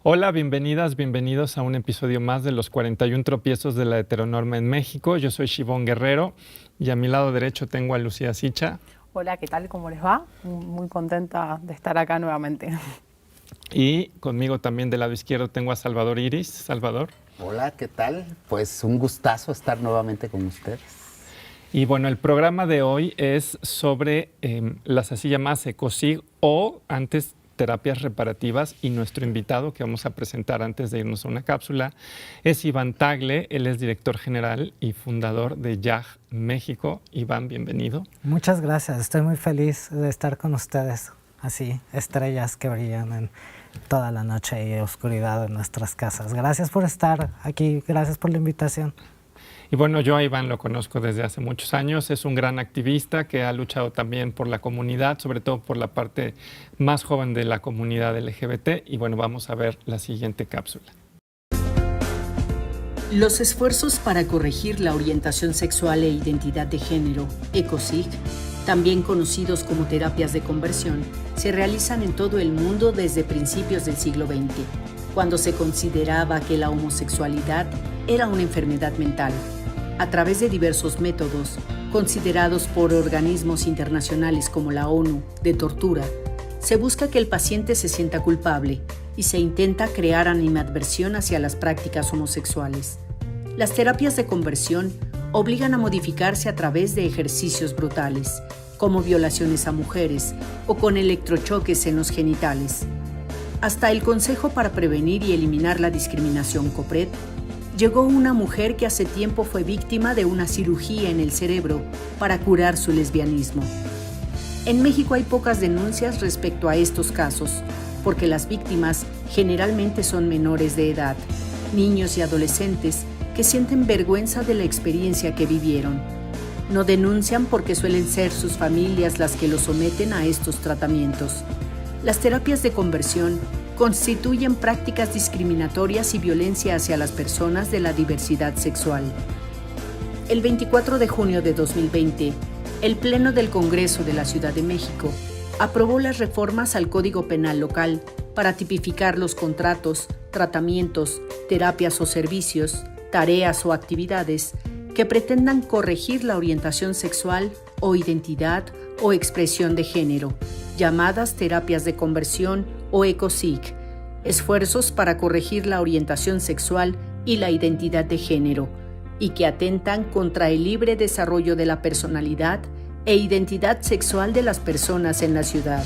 Hola, bienvenidas, bienvenidos a un episodio más de los 41 tropiezos de la heteronorma en México. Yo soy Shivón Guerrero y a mi lado derecho tengo a Lucía Sicha. Hola, ¿qué tal? ¿Cómo les va? Muy contenta de estar acá nuevamente. Y conmigo también del lado izquierdo tengo a Salvador Iris. Salvador. Hola, ¿qué tal? Pues un gustazo estar nuevamente con ustedes. Y bueno, el programa de hoy es sobre las así llamadas ECOSIG o antes terapias reparativas, y nuestro invitado que vamos a presentar antes de irnos a una cápsula es Iván Tagle. Él es director general y fundador de YAG México. Iván, bienvenido. Muchas gracias, estoy muy feliz de estar con ustedes, así, estrellas que brillan en toda la noche y oscuridad en nuestras casas. Gracias por estar aquí, gracias por la invitación. Y bueno, yo a Iván lo conozco desde hace muchos años, es un gran activista que ha luchado también por la comunidad, sobre todo por la parte más joven de la comunidad LGBT. Y bueno, vamos a ver la siguiente cápsula. Los esfuerzos para corregir la orientación sexual e identidad de género, ECOSIG, también conocidos como terapias de conversión, se realizan en todo el mundo desde principios del siglo XX, cuando se consideraba que la homosexualidad era una enfermedad mental. A través de diversos métodos, considerados por organismos internacionales como la ONU, de tortura, se busca que el paciente se sienta culpable y se intenta crear animadversión hacia las prácticas homosexuales. Las terapias de conversión obligan a modificarse a través de ejercicios brutales, como violaciones a mujeres o con electrochoques en los genitales. Hasta el Consejo para Prevenir y Eliminar la Discriminación, COPRED, llegó una mujer que hace tiempo fue víctima de una cirugía en el cerebro para curar su lesbianismo. En México hay pocas denuncias respecto a estos casos, porque las víctimas generalmente son menores de edad, niños y adolescentes que sienten vergüenza de la experiencia que vivieron. No denuncian porque suelen ser sus familias las que los someten a estos tratamientos. Las terapias de conversión constituyen prácticas discriminatorias y violencia hacia las personas de la diversidad sexual. El 24 de junio de 2020, el Pleno del Congreso de la Ciudad de México aprobó las reformas al Código Penal local para tipificar los contratos, tratamientos, terapias o servicios, tareas o actividades que pretendan corregir la orientación sexual o identidad o expresión de género, llamadas terapias de conversión o ECOSIG, esfuerzos para corregir la orientación sexual y la identidad de género, y que atentan contra el libre desarrollo de la personalidad e identidad sexual de las personas en la ciudad.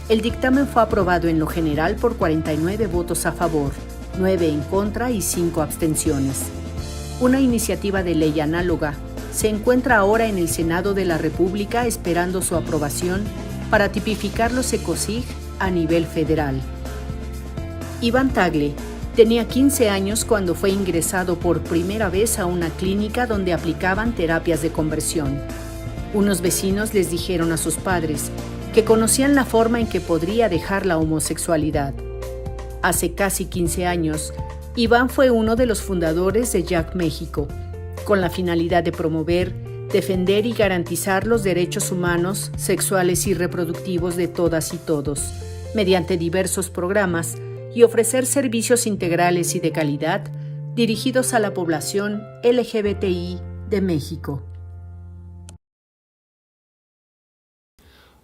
El dictamen fue aprobado en lo general por 49 votos a favor, 9 en contra y 5 abstenciones. Una iniciativa de ley análoga se encuentra ahora en el Senado de la República esperando su aprobación para tipificar los ECOSIG a nivel federal. Iván Tagle tenía 15 años cuando fue ingresado por primera vez a una clínica donde aplicaban terapias de conversión. Unos vecinos les dijeron a sus padres que conocían la forma en que podría dejar la homosexualidad. Hace casi 15 años, Iván fue uno de los fundadores de YAG México, con la finalidad de promover, defender y garantizar los derechos humanos, sexuales y reproductivos de todas y todos, mediante diversos programas y ofrecer servicios integrales y de calidad dirigidos a la población LGBTI de México.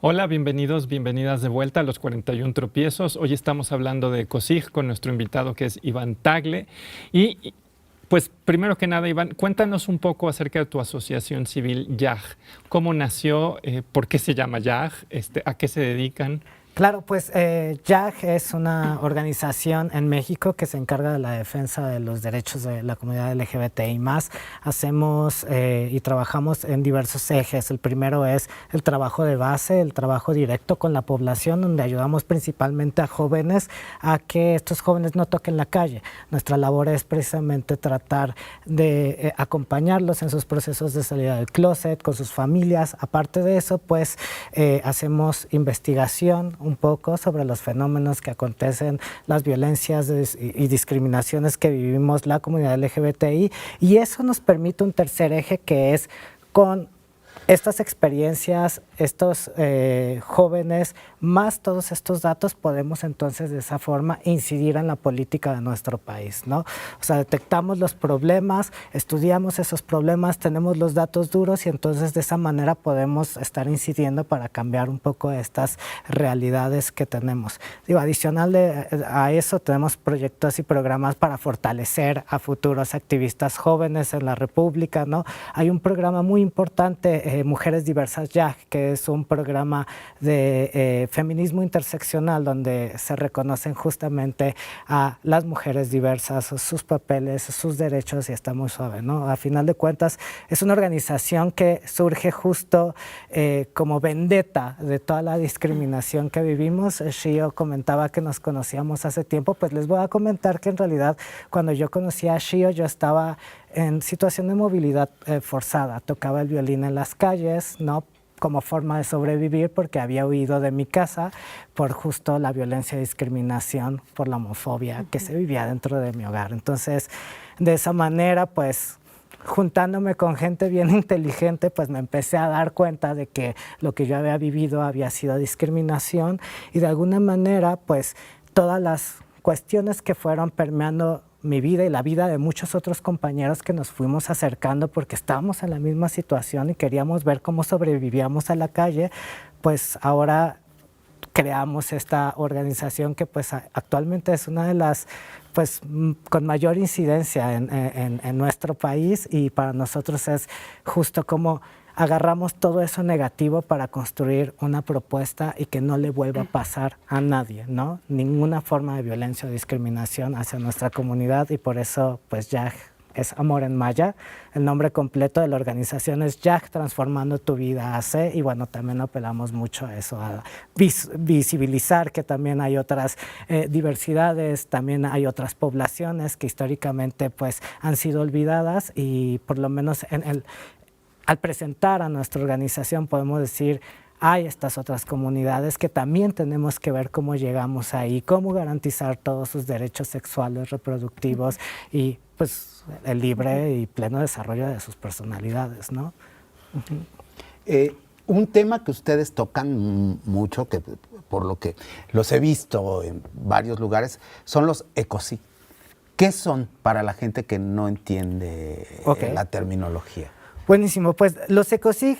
Hola, bienvenidos, bienvenidas de vuelta a los 41 tropiezos. Hoy estamos hablando de ECOSIG con nuestro invitado que es Iván Tagle. Y pues primero que nada, Iván, cuéntanos un poco acerca de tu asociación civil YAG. ¿Cómo nació? ¿Por qué se llama YAG? ¿A qué se dedican? Claro, pues YAG es una organización en México que se encarga de la defensa de los derechos de la comunidad LGBTI+. Hacemos y trabajamos en diversos ejes. El primero es el trabajo de base, el trabajo directo con la población, donde ayudamos principalmente a jóvenes a que estos jóvenes no toquen la calle. Nuestra labor es precisamente tratar de acompañarlos en sus procesos de salida del closet, con sus familias. Aparte de eso, pues hacemos investigación un poco sobre los fenómenos que acontecen, las violencias y discriminaciones que vivimos la comunidad LGBTI, y eso nos permite un tercer eje que es con estas experiencias, estos jóvenes, más todos estos datos, podemos entonces de esa forma incidir en la política de nuestro país, ¿no? O sea, detectamos los problemas, estudiamos esos problemas, tenemos los datos duros y entonces de esa manera podemos estar incidiendo para cambiar un poco estas realidades que tenemos. Digo, adicional a eso, tenemos proyectos y programas para fortalecer a futuros activistas jóvenes en la República, ¿no? Hay un programa muy importante, Mujeres Diversas Ya, que es un programa de feminismo interseccional donde se reconocen justamente a las mujeres diversas, sus papeles, sus derechos, y está muy suave, ¿no? A final de cuentas, es una organización que surge justo como vendetta de toda la discriminación que vivimos. Shio comentaba que nos conocíamos hace tiempo, pues les voy a comentar que en realidad cuando yo conocí a Shio, yo estaba en situación de movilidad forzada, tocaba el violín en las calles, ¿no? Como forma de sobrevivir porque había huido de mi casa por justo la violencia y discriminación, por la homofobia que se vivía dentro de mi hogar. Entonces, de esa manera, pues, juntándome con gente bien inteligente, pues me empecé a dar cuenta de que lo que yo había vivido había sido discriminación y de alguna manera, pues, todas las cuestiones que fueron permeando mi vida y la vida de muchos otros compañeros que nos fuimos acercando porque estábamos en la misma situación y queríamos ver cómo sobrevivíamos a la calle, pues ahora creamos esta organización que pues actualmente es una de las pues con mayor incidencia en nuestro país, y para nosotros es justo como agarramos todo eso negativo para construir una propuesta y que no le vuelva a pasar a nadie, ¿no? Ninguna forma de violencia o discriminación hacia nuestra comunidad, y por eso pues YAG es Amor en Maya. El nombre completo de la organización es YAG Transformando tu Vida AC, y bueno, también apelamos mucho a eso, a visibilizar que también hay otras diversidades, también hay otras poblaciones que históricamente pues han sido olvidadas, y por lo menos al presentar a nuestra organización podemos decir, hay estas otras comunidades que también tenemos que ver cómo llegamos ahí, cómo garantizar todos sus derechos sexuales, reproductivos y pues el libre y pleno desarrollo de sus personalidades, ¿no? Un tema que ustedes tocan mucho, que por lo que los he visto en varios lugares, son los ECOSIG. ¿Qué son para la gente que no entiende la terminología? Buenísimo, pues los ECOSIG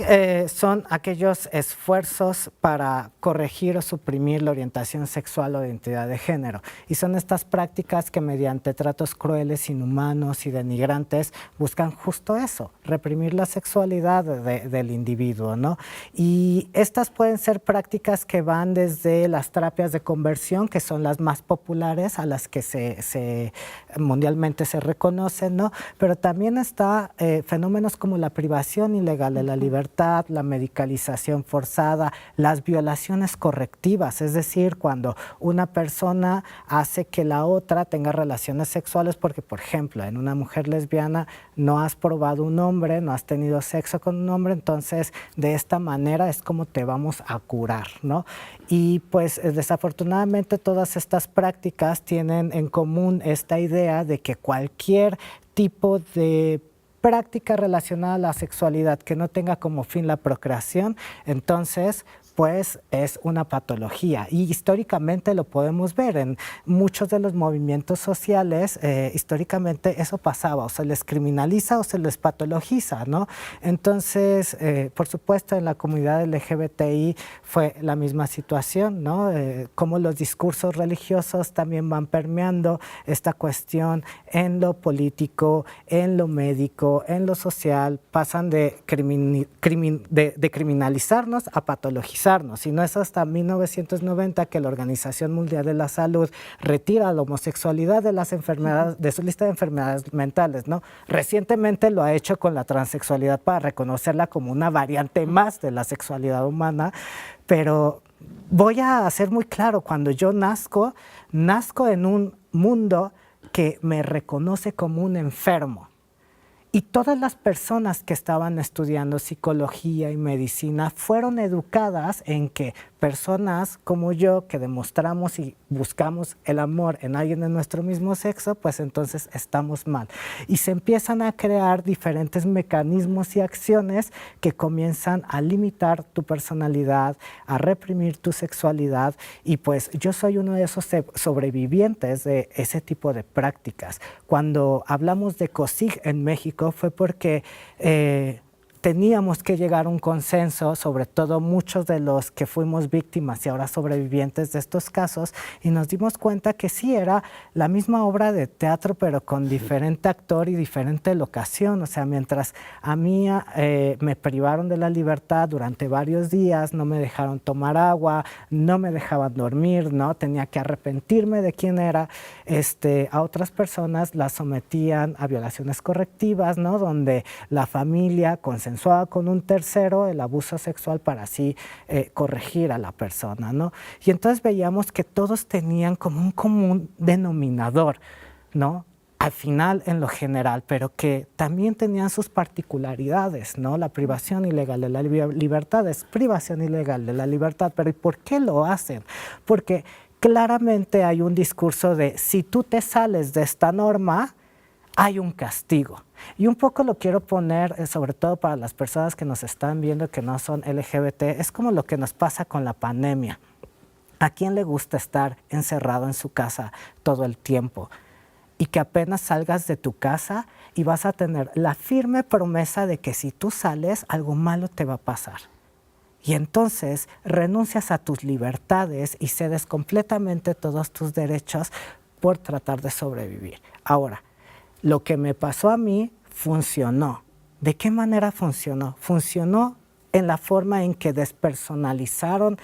son aquellos esfuerzos para corregir o suprimir la orientación sexual o identidad de género, y son estas prácticas que mediante tratos crueles, inhumanos y denigrantes buscan justo eso, reprimir la sexualidad del individuo, ¿no? Y estas pueden ser prácticas que van desde las terapias de conversión, que son las más populares, a las que mundialmente se reconocen, ¿no? Pero también está fenómenos como la privación ilegal de la libertad, la medicalización forzada, las violaciones correctivas, es decir, cuando una persona hace que la otra tenga relaciones sexuales porque, por ejemplo, en una mujer lesbiana no has probado un hombre, no has tenido sexo con un hombre, entonces de esta manera es como te vamos a curar, ¿no? Y pues desafortunadamente todas estas prácticas tienen en común esta idea de que cualquier tipo de práctica relacionada a la sexualidad que no tenga como fin la procreación, entonces pues es una patología, y históricamente lo podemos ver en muchos de los movimientos sociales. Históricamente eso pasaba, o se les criminaliza o se les patologiza, ¿no? Entonces, por supuesto, en la comunidad LGBTI fue la misma situación, ¿no? Como los discursos religiosos también van permeando esta cuestión en lo político, en lo médico, en lo social, pasan de criminalizarnos a patologizarnos. Y no es hasta 1990 que la Organización Mundial de la Salud retira la homosexualidad de las enfermedades, de su lista de enfermedades mentales, ¿no? Recientemente lo ha hecho con la transexualidad para reconocerla como una variante más de la sexualidad humana, pero voy a ser muy claro, cuando yo nazco en un mundo que me reconoce como un enfermo. Y todas las personas que estaban estudiando psicología y medicina fueron educadas en que personas como yo, que demostramos y buscamos el amor en alguien de nuestro mismo sexo, pues entonces estamos mal. Y se empiezan a crear diferentes mecanismos y acciones que comienzan a limitar tu personalidad, a reprimir tu sexualidad, y pues yo soy uno de esos sobrevivientes de ese tipo de prácticas. Cuando hablamos de ECOSIG en México fue porque teníamos que llegar a un consenso, sobre todo muchos de los que fuimos víctimas y ahora sobrevivientes de estos casos, y nos dimos cuenta que sí, era la misma obra de teatro, pero con diferente actor y diferente locación. O sea, mientras a mí me privaron de la libertad durante varios días, no me dejaron tomar agua, no me dejaban dormir, ¿no? Tenía que arrepentirme de quién era. A otras personas las sometían a violaciones correctivas, ¿no? Donde la familia consensuaba con un tercero el abuso sexual para así corregir a la persona, ¿no? Y entonces veíamos que todos tenían como un común denominador, ¿no? Al final, en lo general, pero que también tenían sus particularidades, ¿no? La privación ilegal de la libertad es privación ilegal de la libertad, pero ¿y por qué lo hacen? Porque claramente hay un discurso de si tú te sales de esta norma, hay un castigo. Y un poco lo quiero poner, sobre todo para las personas que nos están viendo que no son LGBT, es como lo que nos pasa con la pandemia. ¿A quién le gusta estar encerrado en su casa todo el tiempo? Y que apenas salgas de tu casa y vas a tener la firme promesa de que si tú sales, algo malo te va a pasar. Y entonces renuncias a tus libertades y cedes completamente todos tus derechos por tratar de sobrevivir. Ahora, lo que me pasó a mí funcionó. ¿De qué manera funcionó? Funcionó en la forma en que despersonalizaron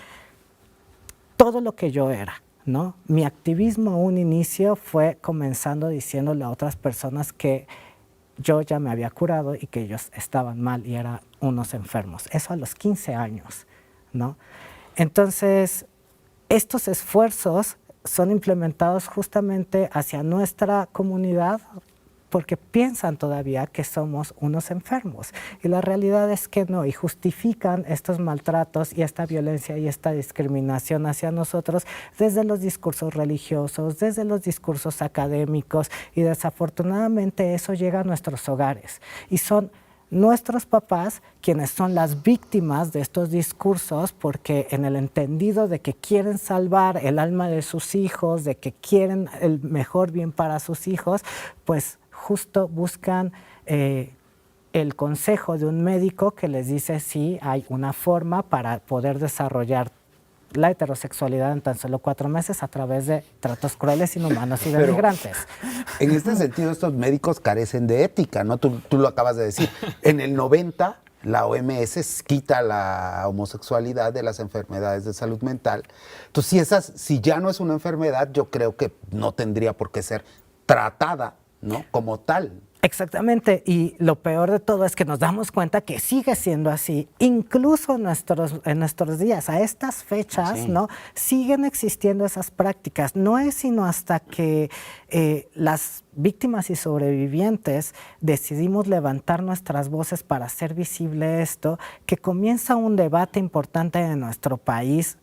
todo lo que yo era, ¿no? Mi activismo a un inicio fue comenzando diciéndole a otras personas que yo ya me había curado y que ellos estaban mal y eran unos enfermos. Eso a los 15 años, ¿no? Entonces, estos esfuerzos son implementados justamente hacia nuestra comunidad porque piensan todavía que somos unos enfermos. Y la realidad es que no, y justifican estos maltratos y esta violencia y esta discriminación hacia nosotros desde los discursos religiosos, desde los discursos académicos, y desafortunadamente eso llega a nuestros hogares. Y son nuestros papás quienes son las víctimas de estos discursos, porque en el entendido de que quieren salvar el alma de sus hijos, de que quieren el mejor bien para sus hijos, pues justo buscan el consejo de un médico que les dice si hay una forma para poder desarrollar la heterosexualidad en tan solo 4 meses a través de tratos crueles, inhumanos y denigrantes. En este sentido, estos médicos carecen de ética, ¿no? Tú lo acabas de decir. En el 90, la OMS quita la homosexualidad de las enfermedades de salud mental. Entonces, si ya no es una enfermedad, yo creo que no tendría por qué ser tratada, ¿no? Como tal. Exactamente, y lo peor de todo es que nos damos cuenta que sigue siendo así, incluso en nuestros días, a estas fechas, sí, ¿no? Siguen existiendo esas prácticas. No es sino hasta que las víctimas y sobrevivientes decidimos levantar nuestras voces para hacer visible esto, que comienza un debate importante en nuestro país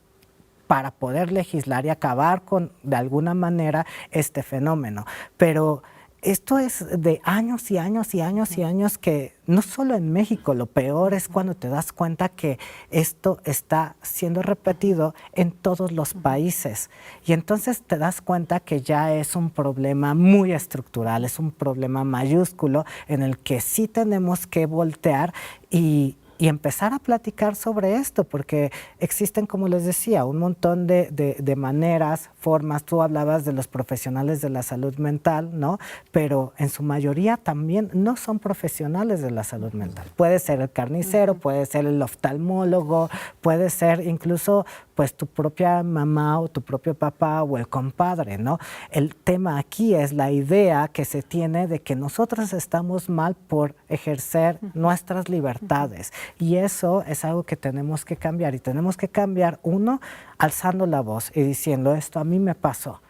para poder legislar y acabar con, de alguna manera, este fenómeno. Pero esto es de años y años y años y años, que no solo en México, lo peor es cuando te das cuenta que esto está siendo repetido en todos los países. Y entonces te das cuenta que ya es un problema muy estructural, es un problema mayúsculo en el que sí tenemos que voltear y empezar a platicar sobre esto, porque existen, como les decía, un montón de maneras, formas. Tú hablabas de los profesionales de la salud mental, ¿no? Pero en su mayoría también no son profesionales de la salud mental. Puede ser el carnicero, puede ser el oftalmólogo, puede ser incluso pues tu propia mamá o tu propio papá o el compadre, ¿no? El tema aquí es la idea que se tiene de que nosotros estamos mal por ejercer nuestras libertades. Y eso es algo que tenemos que cambiar, y tenemos que cambiar, uno, alzando la voz y diciendo esto a mí me pasó,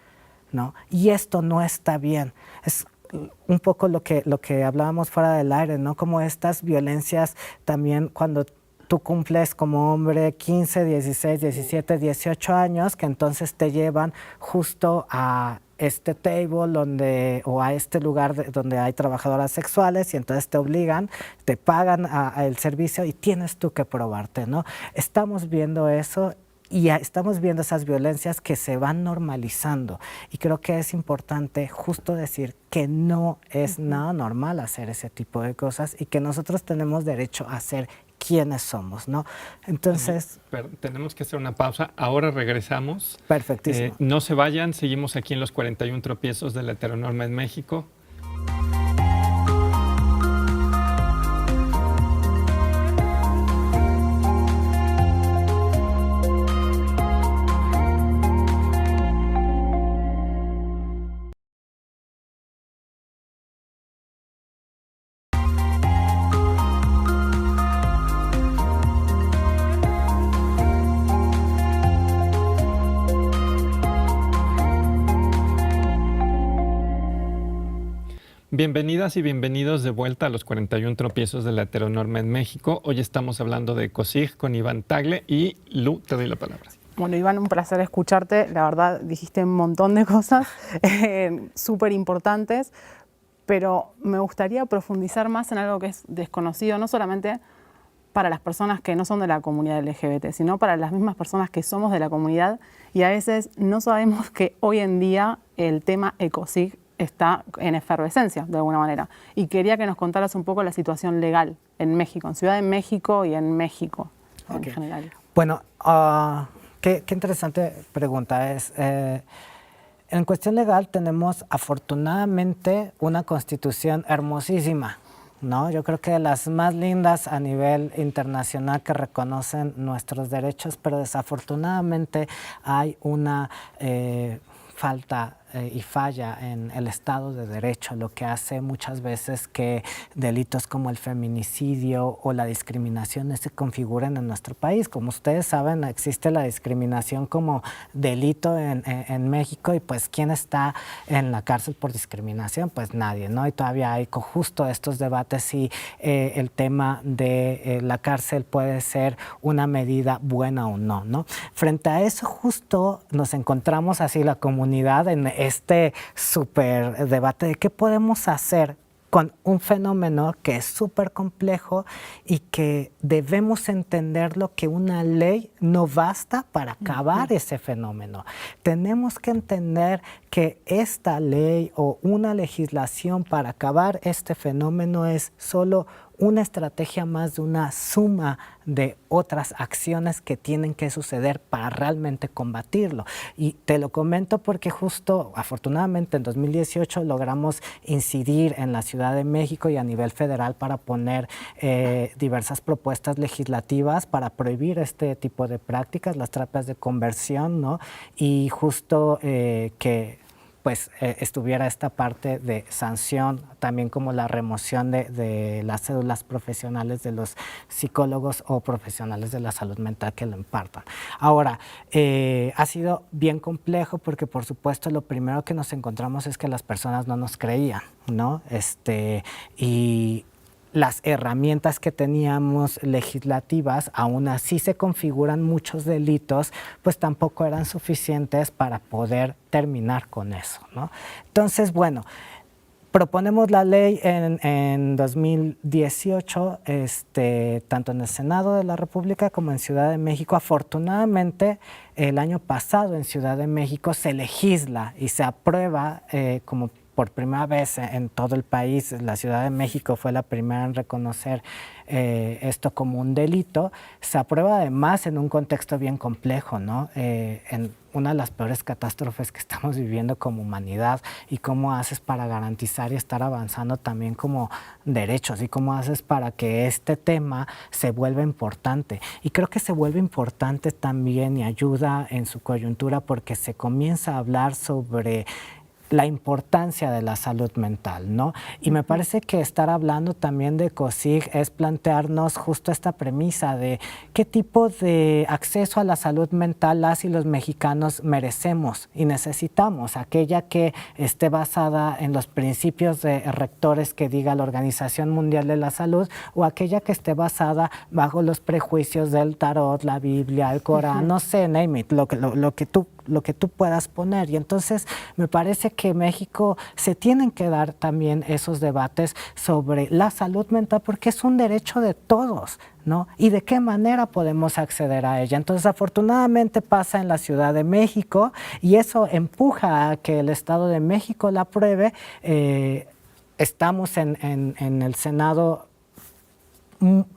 ¿no? Y esto no está bien. un poco lo que hablábamos fuera del aire, ¿no? Como estas violencias también cuando tú cumples como hombre 15, 16, 17, 18 años, que entonces te llevan justo a este table o a este lugar donde hay trabajadoras sexuales y entonces te obligan, te pagan el servicio y tienes tú que probarte, ¿no? Estamos viendo eso y estamos viendo esas violencias que se van normalizando y creo que es importante justo decir que no es nada normal hacer ese tipo de cosas y que nosotros tenemos derecho a ser quiénes somos, ¿no? Entonces... Pero tenemos que hacer una pausa. Ahora regresamos. Perfectísimo. No se vayan. Seguimos aquí en los 41 tropiezos de la heteronorma en México. Bienvenidas y bienvenidos de vuelta a los 41 tropiezos de la heteronorma en México. Hoy estamos hablando de ECOSIG con Iván Tagle y Lu, te doy la palabra. Bueno, Iván, un placer escucharte. La verdad, dijiste un montón de cosas súper importantes, pero me gustaría profundizar más en algo que es desconocido, no solamente para las personas que no son de la comunidad LGBT, sino para las mismas personas que somos de la comunidad y a veces no sabemos que hoy en día el tema ECOSIG está en efervescencia, de alguna manera. Y quería que nos contaras un poco la situación legal en México, en Ciudad de México y en México en general. Bueno, qué interesante pregunta es. En cuestión legal tenemos afortunadamente una constitución hermosísima, ¿no? Yo creo que de las más lindas a nivel internacional que reconocen nuestros derechos, pero desafortunadamente hay una falta y falla en el Estado de Derecho, lo que hace muchas veces que delitos como el feminicidio o la discriminación se configuren en nuestro país. Como ustedes saben, existe la discriminación como delito en México y pues ¿quién está en la cárcel por discriminación? Pues nadie, ¿no? Y todavía hay justo estos debates si el tema de la cárcel puede ser una medida buena o no, ¿no? Frente a eso justo nos encontramos así la comunidad en este súper debate de qué podemos hacer con un fenómeno que es súper complejo y que debemos entenderlo que una ley no basta para acabar ese fenómeno. Tenemos que entender que esta ley o una legislación para acabar este fenómeno es solo una estrategia más de una suma de otras acciones que tienen que suceder para realmente combatirlo. Y te lo comento porque justo, afortunadamente, en 2018 logramos incidir en la Ciudad de México y a nivel federal para poner diversas propuestas legislativas para prohibir este tipo de prácticas, las terapias de conversión, ¿no? Y justo que pues estuviera esta parte de sanción, también como la remoción de las cédulas profesionales de los psicólogos o profesionales de la salud mental que lo impartan. Ahora, ha sido bien complejo porque por supuesto lo primero que nos encontramos es que las personas no nos creían, ¿no? Y las herramientas que teníamos legislativas, aún así se configuran muchos delitos, pues tampoco eran suficientes para poder terminar con eso, ¿no? Entonces, bueno, proponemos la ley en 2018, tanto en el Senado de la República como en Ciudad de México. Afortunadamente, el año pasado en Ciudad de México se legisla y se aprueba como por primera vez en todo el país. La Ciudad de México fue la primera en reconocer esto como un delito. Se aprueba además en un contexto bien complejo, ¿no? En una de las peores catástrofes que estamos viviendo como humanidad, y cómo haces para garantizar y estar avanzando también como derechos, y cómo haces para que este tema se vuelva importante. Y creo que se vuelve importante también y ayuda en su coyuntura porque se comienza a hablar sobre la importancia de la salud mental, ¿no? Y me parece que estar hablando también de ECOSIG es plantearnos justo esta premisa de qué tipo de acceso a la salud mental las y los mexicanos merecemos y necesitamos, aquella que esté basada en los principios rectores que diga la Organización Mundial de la Salud, o aquella que esté basada bajo los prejuicios del tarot, la Biblia, el Corán, no sé, name it, lo que tú puedas poner. Y entonces me parece que México se tienen que dar también esos debates sobre la salud mental, porque es un derecho de todos, ¿no? Y de qué manera podemos acceder a ella. Entonces, afortunadamente pasa en la Ciudad de México y eso empuja a que el Estado de México la apruebe. Estamos en el Senado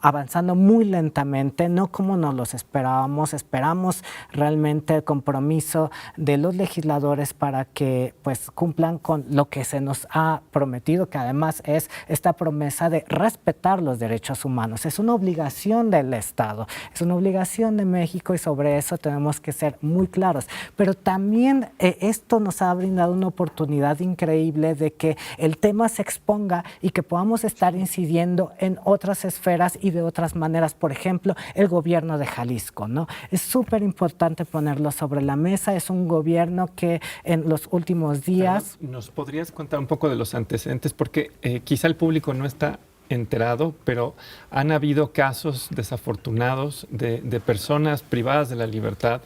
avanzando muy lentamente, no como nos los esperábamos. Esperamos realmente el compromiso de los legisladores para que pues cumplan con lo que se nos ha prometido, que además es esta promesa de respetar los derechos humanos. Es una obligación del Estado, es una obligación de México y sobre eso tenemos que ser muy claros. Pero también esto nos ha brindado una oportunidad increíble de que el tema se exponga y que podamos estar incidiendo en otras esferas y de otras maneras, por ejemplo, el gobierno de Jalisco, ¿no? Es súper importante ponerlo sobre la mesa. Es un gobierno que en los últimos días... ¿Nos podrías contar un poco de los antecedentes? Porque quizá el público no está enterado, pero han habido casos desafortunados de personas privadas de la libertad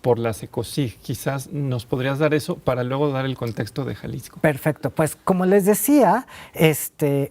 por las ECOSIG. Quizás nos podrías dar eso para luego dar el contexto de Jalisco. Perfecto, pues como les decía,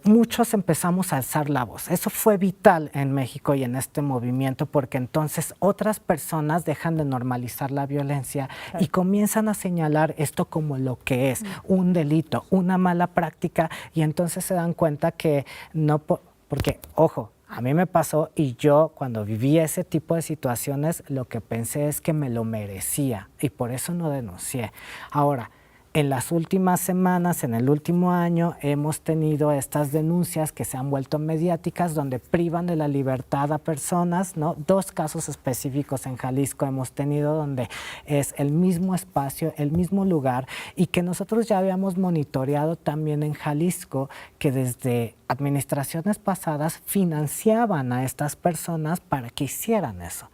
muchos empezamos a alzar la voz. Eso fue vital en México y en este movimiento, porque entonces otras personas dejan de normalizar la violencia y comienzan a señalar esto como lo que es, un delito, una mala práctica, y entonces se dan cuenta que no, porque, ojo, a mí me pasó y yo cuando viví ese tipo de situaciones lo que pensé es que me lo merecía y por eso no denuncié. Ahora, en las últimas semanas, en el último año, hemos tenido estas denuncias que se han vuelto mediáticas donde privan de la libertad a personas, ¿no? 2 casos específicos en Jalisco hemos tenido donde es el mismo espacio, el mismo lugar, y que nosotros ya habíamos monitoreado también en Jalisco, que desde administraciones pasadas financiaban a estas personas para que hicieran eso.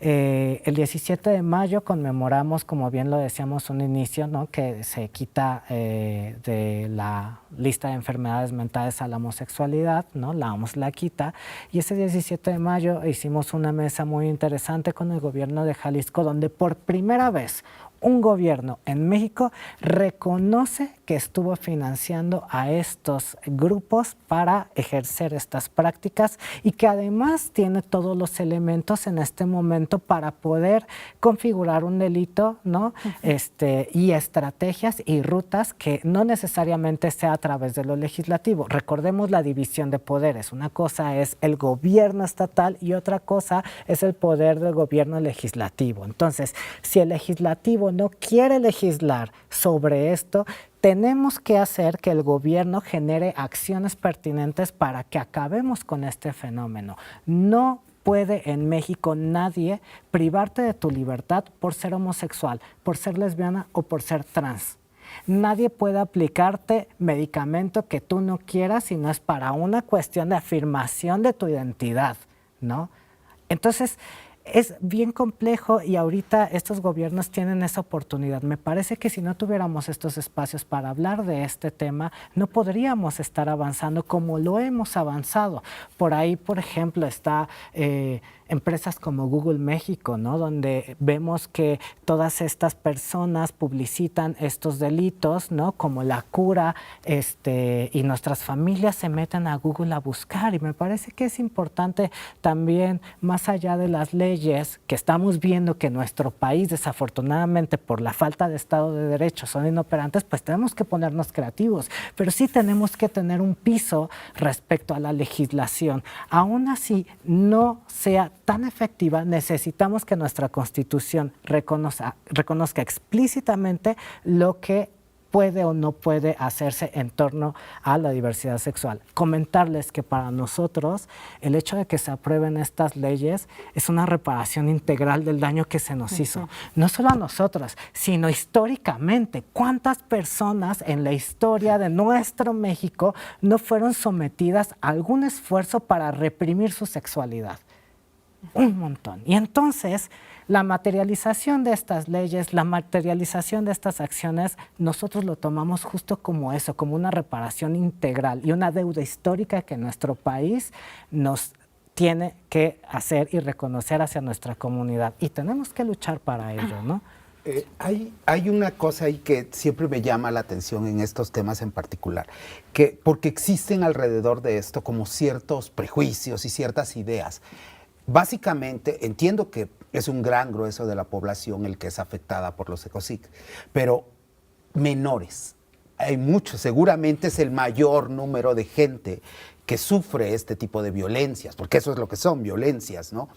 El 17 de mayo conmemoramos, como bien lo decíamos, un inicio, ¿no? Que se quita de la lista de enfermedades mentales a la homosexualidad, ¿no? La OMS la quita, y ese 17 de mayo hicimos una mesa muy interesante con el gobierno de Jalisco, donde por primera vez un gobierno en México reconoce que estuvo financiando a estos grupos para ejercer estas prácticas y que además tiene todos los elementos en este momento para poder configurar un delito, ¿no? Y estrategias y rutas que no necesariamente sea a través de lo legislativo. Recordemos la división de poderes. Una cosa es el gobierno estatal y otra cosa es el poder del gobierno legislativo. Entonces, si el legislativo no quiere legislar sobre esto, tenemos que hacer que el gobierno genere acciones pertinentes para que acabemos con este fenómeno. No puede en México nadie privarte de tu libertad por ser homosexual, por ser lesbiana o por ser trans. Nadie puede aplicarte medicamento que tú no quieras si no es para una cuestión de afirmación de tu identidad, ¿no? Entonces, es bien complejo y ahorita estos gobiernos tienen esa oportunidad. Me parece que si no tuviéramos estos espacios para hablar de este tema, no podríamos estar avanzando como lo hemos avanzado. Por ahí, por ejemplo, está empresas como Google México, ¿no? Donde vemos que todas estas personas publicitan estos delitos, ¿no? Como la cura, y nuestras familias se meten a Google a buscar, y me parece que es importante también, más allá de las leyes que estamos viendo que nuestro país, desafortunadamente por la falta de Estado de Derecho, son inoperantes, pues tenemos que ponernos creativos, pero sí tenemos que tener un piso respecto a la legislación. Aún así no sea tan efectiva, necesitamos que nuestra Constitución reconozca explícitamente lo que puede o no puede hacerse en torno a la diversidad sexual. Comentarles que para nosotros el hecho de que se aprueben estas leyes es una reparación integral del daño que se nos hizo. No solo a nosotros, sino históricamente. ¿Cuántas personas en la historia de nuestro México no fueron sometidas a algún esfuerzo para reprimir su sexualidad? Un montón. Y entonces, la materialización de estas leyes, la materialización de estas acciones, nosotros lo tomamos justo como eso, como una reparación integral y una deuda histórica que nuestro país nos tiene que hacer y reconocer hacia nuestra comunidad. Y tenemos que luchar para ello, ¿no? Hay una cosa ahí que siempre me llama la atención en estos temas en particular, que porque existen alrededor de esto como ciertos prejuicios y ciertas ideas. Básicamente, entiendo que es un gran grueso de la población el que es afectada por los ECOSIG, pero menores. Hay muchos, seguramente es el mayor número de gente que sufre este tipo de violencias, porque eso es lo que son, violencias, ¿no?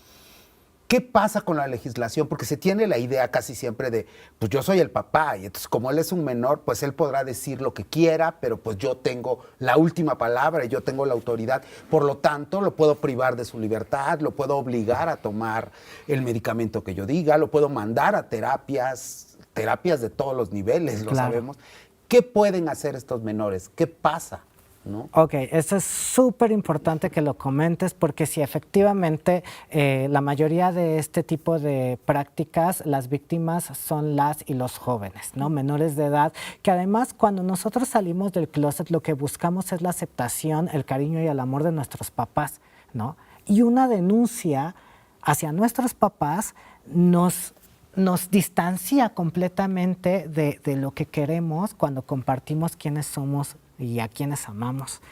¿Qué pasa con la legislación? Porque se tiene la idea casi siempre de, pues yo soy el papá, y entonces como él es un menor, pues él podrá decir lo que quiera, pero pues yo tengo la última palabra y yo tengo la autoridad. Por lo tanto, lo puedo privar de su libertad, lo puedo obligar a tomar el medicamento que yo diga, lo puedo mandar a terapias de todos los niveles, lo sabemos. ¿Qué pueden hacer estos menores? ¿Qué pasa? ¿No? Ok, eso es súper importante que lo comentes porque si efectivamente la mayoría de este tipo de prácticas, las víctimas son las y los jóvenes, ¿no? Menores de edad, que además cuando nosotros salimos del closet lo que buscamos es la aceptación, el cariño y el amor de nuestros papás, ¿no? Y una denuncia hacia nuestros papás nos distancia completamente de lo que queremos cuando compartimos quiénes somos y a quienes amamos.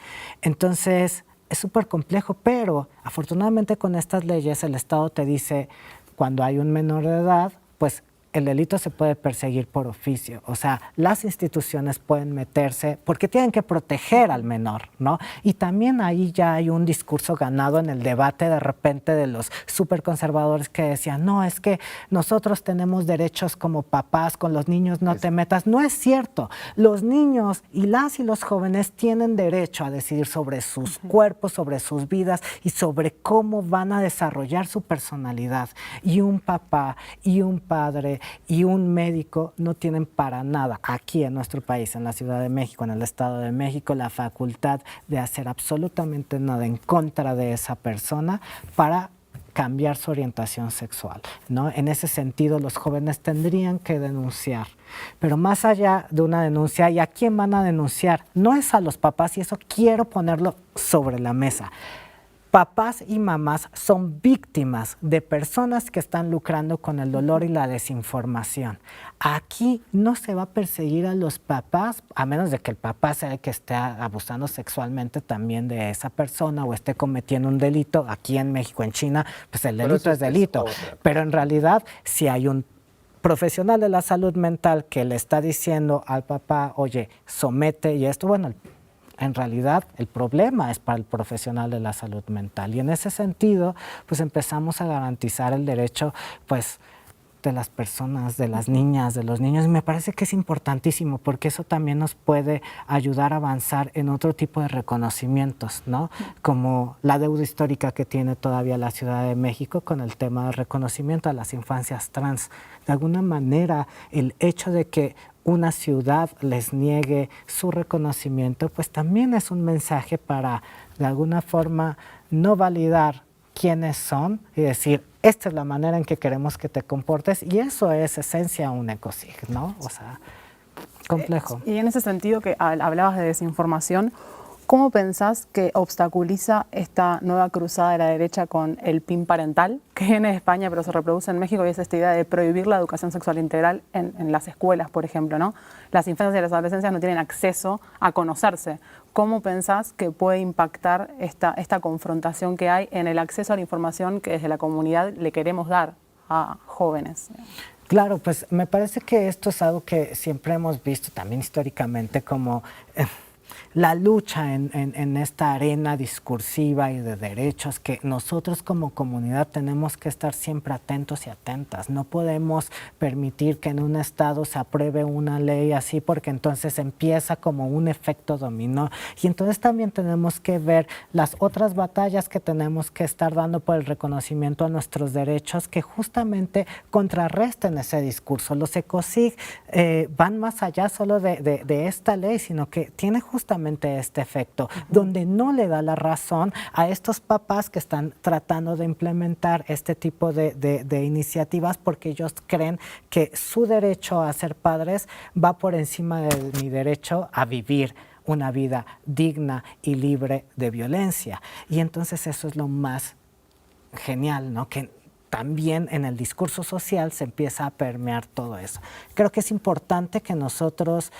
Entonces, es súper complejo, pero afortunadamente con estas leyes el Estado te dice, cuando hay un menor de edad, pues el delito se puede perseguir por oficio. O sea, las instituciones pueden meterse porque tienen que proteger al menor, ¿no? Y también ahí ya hay un discurso ganado en el debate de repente de los superconservadores que decían, no, es que nosotros tenemos derechos como papás, con los niños no te metas. No es cierto. Los niños y los jóvenes tienen derecho a decidir sobre sus cuerpos, sobre sus vidas y sobre cómo van a desarrollar su personalidad. Y un papá y un padre y un médico no tienen para nada aquí en nuestro país, en la Ciudad de México, en el Estado de México, la facultad de hacer absolutamente nada en contra de esa persona para cambiar su orientación sexual, ¿no? En ese sentido, los jóvenes tendrían que denunciar. Pero más allá de una denuncia, ¿y a quién van a denunciar? No es a los papás, y eso quiero ponerlo sobre la mesa. Papás y mamás son víctimas de personas que están lucrando con el dolor y la desinformación. Aquí no se va a perseguir a los papás, a menos de que el papá sea el que esté abusando sexualmente también de esa persona o esté cometiendo un delito. Aquí en México, en China, pues el delito es delito. Pero en realidad, si hay un profesional de la salud mental que le está diciendo al papá, oye, somete y esto, bueno, en realidad el problema es para el profesional de la salud mental y en ese sentido pues empezamos a garantizar el derecho pues de las personas, de las niñas, de los niños y me parece que es importantísimo porque eso también nos puede ayudar a avanzar en otro tipo de reconocimientos, ¿no? Como la deuda histórica que tiene todavía la Ciudad de México con el tema del reconocimiento a las infancias trans. De alguna manera el hecho de que una ciudad les niegue su reconocimiento, pues también es un mensaje para, de alguna forma, no validar quiénes son y decir, esta es la manera en que queremos que te comportes, y eso es esencia un ECOSIG, ¿no? O sea, complejo. Y en ese sentido que hablabas de desinformación, ¿cómo pensás que obstaculiza esta nueva cruzada de la derecha con el PIN parental, que viene de España pero se reproduce en México, y es esta idea de prohibir la educación sexual integral en las escuelas, por ejemplo, ¿no? Las infancias y las adolescencias no tienen acceso a conocerse. ¿Cómo pensás que puede impactar esta confrontación que hay en el acceso a la información que desde la comunidad le queremos dar a jóvenes? Claro, pues me parece que esto es algo que siempre hemos visto también históricamente como la lucha en esta arena discursiva y de derechos que nosotros como comunidad tenemos que estar siempre atentos y atentas. No podemos permitir que en un estado se apruebe una ley así porque entonces empieza como un efecto dominó. Y entonces también tenemos que ver las otras batallas que tenemos que estar dando por el reconocimiento a nuestros derechos que justamente contrarresten ese discurso. Los ECOSIG van más allá solo de esta ley, sino que tiene justamente este efecto, donde no le da la razón a estos papás que están tratando de implementar este tipo de iniciativas porque ellos creen que su derecho a ser padres va por encima de mi derecho a vivir una vida digna y libre de violencia. Y entonces eso es lo más genial, ¿no? Que también en el discurso social se empieza a permear todo eso. Creo que es importante que nosotros,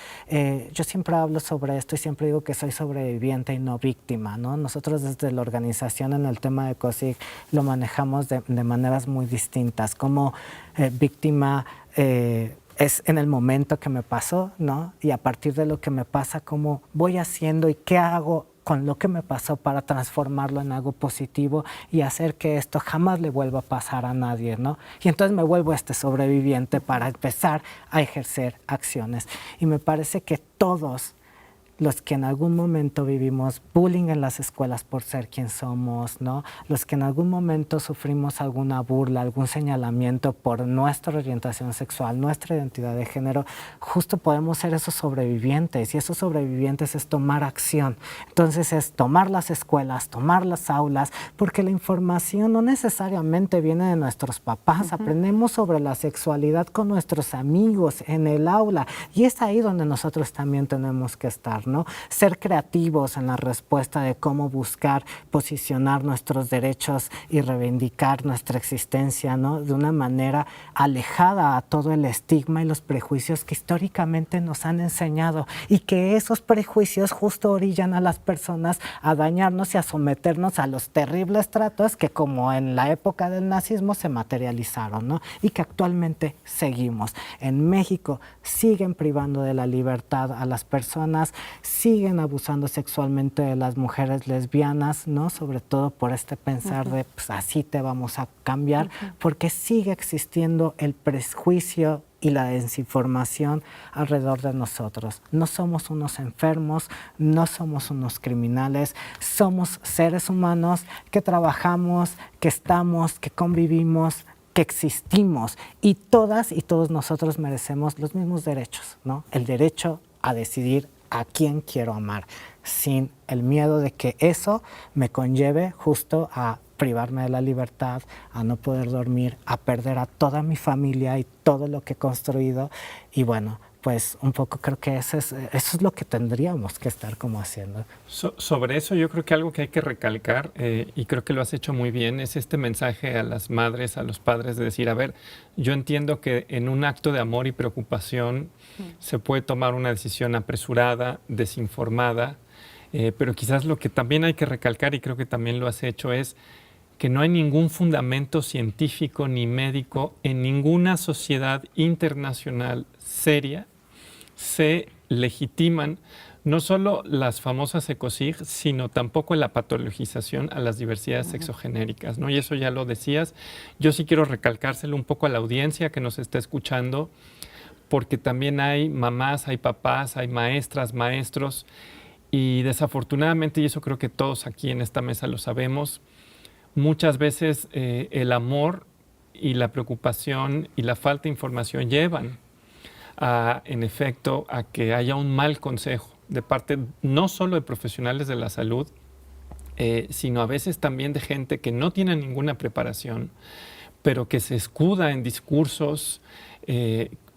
yo siempre hablo sobre esto y siempre digo que soy sobreviviente y no víctima, ¿no? Nosotros desde la organización en el tema de ECOSIG lo manejamos de maneras muy distintas. Como víctima es en el momento que me pasó, ¿no? Y a partir de lo que me pasa, cómo voy haciendo y qué hago con lo que me pasó para transformarlo en algo positivo y hacer que esto jamás le vuelva a pasar a nadie, ¿no? Y entonces me vuelvo este sobreviviente para empezar a ejercer acciones. Y me parece que todos los que en algún momento vivimos bullying en las escuelas por ser quien somos, ¿no? Los que en algún momento sufrimos alguna burla, algún señalamiento por nuestra orientación sexual, nuestra identidad de género, justo podemos ser esos sobrevivientes, y esos sobrevivientes es tomar acción. Entonces es tomar las escuelas, tomar las aulas, porque la información no necesariamente viene de nuestros papás, aprendemos sobre la sexualidad con nuestros amigos en el aula, y es ahí donde nosotros también tenemos que estar, ¿no? Ser creativos en la respuesta de cómo buscar posicionar nuestros derechos y reivindicar nuestra existencia, ¿no? De una manera alejada a todo el estigma y los prejuicios que históricamente nos han enseñado, y que esos prejuicios justo orillan a las personas a dañarnos y a someternos a los terribles tratos que, como en la época del nazismo, se materializaron, ¿no? Y que actualmente seguimos. En México siguen privando de la libertad a las personas, siguen abusando sexualmente de las mujeres lesbianas, ¿no? Sobre todo por este pensar de pues así te vamos a cambiar, porque sigue existiendo el prejuicio y la desinformación alrededor de nosotros. No somos unos enfermos, no somos unos criminales, somos seres humanos que trabajamos, que estamos, que convivimos, que existimos, y todas y todos nosotros merecemos los mismos derechos, ¿no? El derecho a decidir a quién quiero amar, sin el miedo de que eso me conlleve justo a privarme de la libertad, a no poder dormir, a perder a toda mi familia y todo lo que he construido. Y bueno, pues un poco creo que eso es lo que tendríamos que estar como haciendo. Sobre eso yo creo que algo que hay que recalcar, y creo que lo has hecho muy bien, es este mensaje a las madres, a los padres, de decir, a ver, yo entiendo que en un acto de amor y preocupación se puede tomar una decisión apresurada, desinformada, pero quizás lo que también hay que recalcar, y creo que también lo has hecho, es que no hay ningún fundamento científico ni médico en ninguna sociedad internacional seria se legitiman no solo las famosas ECOSIG, sino tampoco la patologización a las diversidades sexogenéricas, ¿no? Y eso ya lo decías. Yo sí quiero recalcárselo un poco a la audiencia que nos está escuchando, porque también hay mamás, hay papás, hay maestras, maestros, y desafortunadamente, y eso creo que todos aquí en esta mesa lo sabemos, muchas veces el amor y la preocupación y la falta de información llevan en efecto a que haya un mal consejo de parte no solo de profesionales de la salud, sino a veces también de gente que no tiene ninguna preparación, pero que se escuda en discursos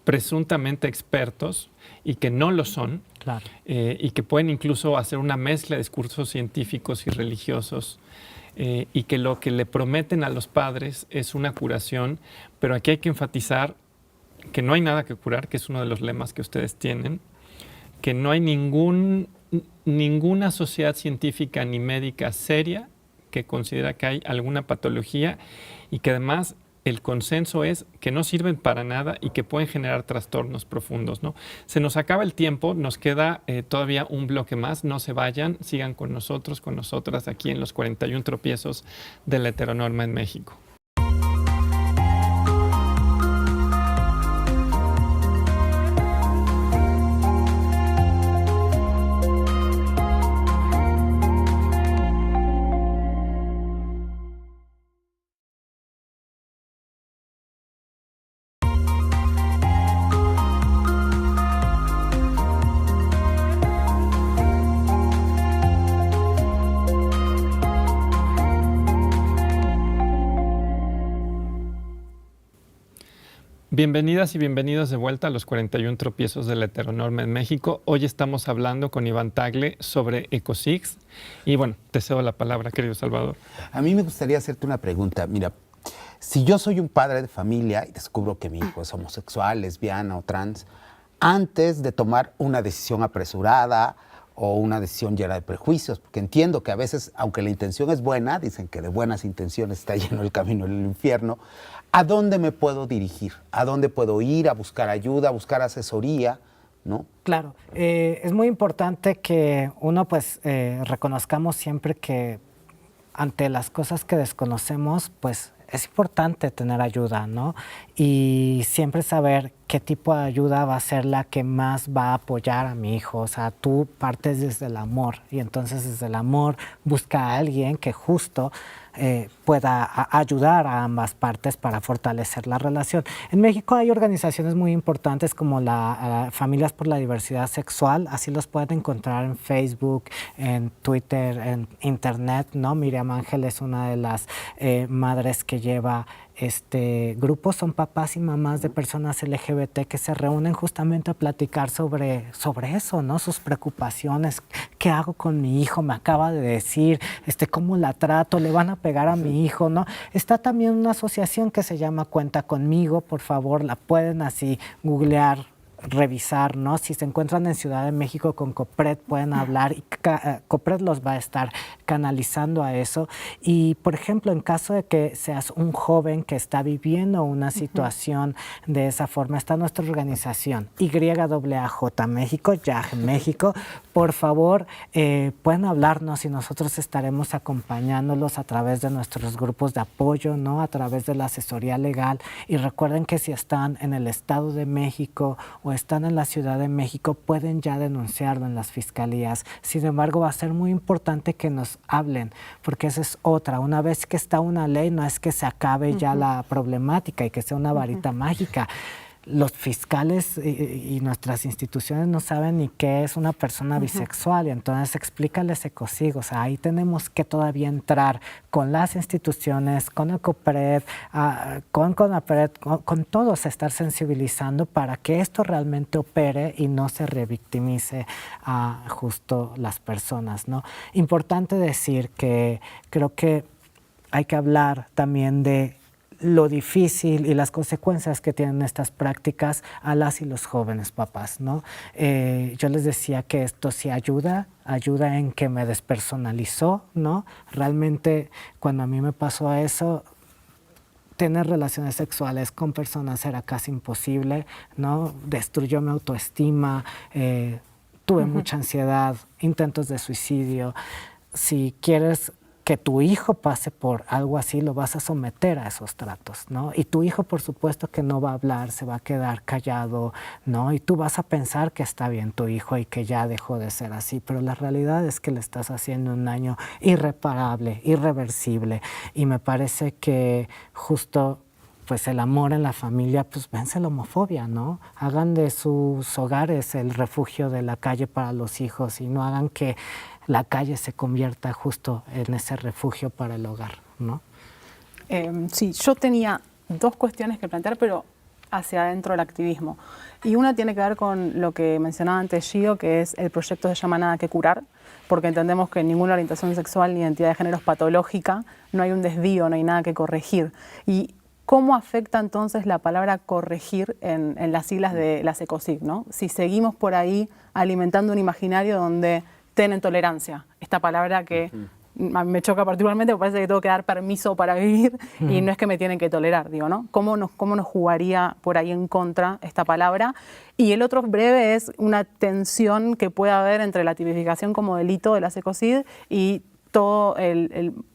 presuntamente expertos y que no lo son, Claro. y que pueden incluso hacer una mezcla de discursos científicos y religiosos, y que lo que le prometen a los padres es una curación, pero aquí hay que enfatizar que no hay nada que curar, que es uno de los lemas que ustedes tienen, que no hay ninguna sociedad científica ni médica seria que considera que hay alguna patología, y que además el consenso es que no sirven para nada y que pueden generar trastornos profundos, ¿no? Se nos acaba el tiempo, nos queda todavía un bloque más, no se vayan, sigan con nosotros, con nosotras aquí en los 41 tropiezos de la heteronorma en México. Bienvenidas y bienvenidos de vuelta a los 41 tropiezos de la heteronorma en México. Hoy estamos hablando con Iván Tagle sobre EcoSIG. Y bueno, te cedo la palabra, querido Salvador. A mí me gustaría hacerte una pregunta. Mira, si yo soy un padre de familia y descubro que mi hijo es homosexual, lesbiana o trans, antes de tomar una decisión apresurada o una decisión llena de prejuicios, porque entiendo que a veces, aunque la intención es buena, dicen que de buenas intenciones está lleno el camino del infierno, ¿a dónde me puedo dirigir? ¿A dónde puedo ir a buscar ayuda, a buscar asesoría? ¿No? Claro, es muy importante que uno pues reconozcamos siempre que ante las cosas que desconocemos, pues es importante tener ayuda, ¿no? Y siempre saber qué tipo de ayuda va a ser la que más va a apoyar a mi hijo. O sea, tú partes desde el amor y entonces desde el amor busca a alguien que justo pueda ayudar a ambas partes para fortalecer la relación. En México hay organizaciones muy importantes como la Familias por la Diversidad Sexual, así los pueden encontrar en Facebook, en Twitter, en Internet, ¿no? Miriam Ángel es una de las madres que lleva este grupo, son papás y mamás de personas LGBT que se reúnen justamente a platicar sobre eso, ¿no? Sus preocupaciones, ¿qué hago con mi hijo? Me acaba de decir, ¿cómo la trato? ¿Le van a pegar a mi hijo? ¿No? Está también una asociación que se llama Cuenta Conmigo, por favor, la pueden así googlear, revisar, ¿no? Si se encuentran en Ciudad de México con COPRED, pueden hablar y COPRED los va a estar canalizando a eso. Y, por ejemplo, en caso de que seas un joven que está viviendo una situación de esa forma, está nuestra organización YAAJ México, YAAJ México. Por favor, pueden hablarnos y nosotros estaremos acompañándolos a través de nuestros grupos de apoyo, ¿no? A través de la asesoría legal. Y recuerden que si están en el Estado de México o están en la Ciudad de México, pueden ya denunciarlo en las fiscalías. Sin embargo, va a ser muy importante que nos hablen, porque esa es otra. Una vez que está una ley, no es que se acabe ya la problemática y que sea una varita mágica. Los fiscales y nuestras instituciones no saben ni qué es una persona bisexual, y entonces explícales EcoSIG. O sea, ahí tenemos que todavía entrar con las instituciones, con el COPRED, con CONAPRED, con todos, estar sensibilizando para que esto realmente opere y no se revictimice a justo las personas, ¿no? Importante decir que creo que hay que hablar también de lo difícil y las consecuencias que tienen estas prácticas a las y los jóvenes papás, ¿no? Yo les decía que esto sí ayuda en que me despersonalizó, ¿no? Realmente cuando a mí me pasó eso, tener relaciones sexuales con personas era casi imposible, ¿no? Destruyó mi autoestima, tuve mucha ansiedad, intentos de suicidio. Si quieres que tu hijo pase por algo así, lo vas a someter a esos tratos, ¿no? Y tu hijo, por supuesto, que no va a hablar, se va a quedar callado, ¿no? Y tú vas a pensar que está bien tu hijo y que ya dejó de ser así, pero la realidad es que le estás haciendo un daño irreparable, irreversible. Y me parece que justo pues el amor en la familia, pues vence la homofobia, ¿no? Hagan de sus hogares el refugio de la calle para los hijos y no hagan que la calle se convierta justo en ese refugio para el hogar, ¿no? Sí, yo tenía dos cuestiones que plantear, pero hacia adentro del activismo. Y una tiene que ver con lo que mencionaba antes Gio, que es el proyecto se llama Nada que Curar, porque entendemos que ninguna orientación sexual ni identidad de género es patológica, no hay un desvío, no hay nada que corregir. Y ¿cómo afecta entonces la palabra corregir en las siglas de las EcoSIG, ¿no? Si seguimos por ahí alimentando un imaginario donde tienen tolerancia, esta palabra que me choca particularmente, me parece que tengo que dar permiso para vivir y no es que me tienen que tolerar, digo, ¿no? ¿Cómo nos jugaría por ahí en contra esta palabra? Y el otro breve es una tensión que puede haber entre la tipificación como delito de las ecocid y toda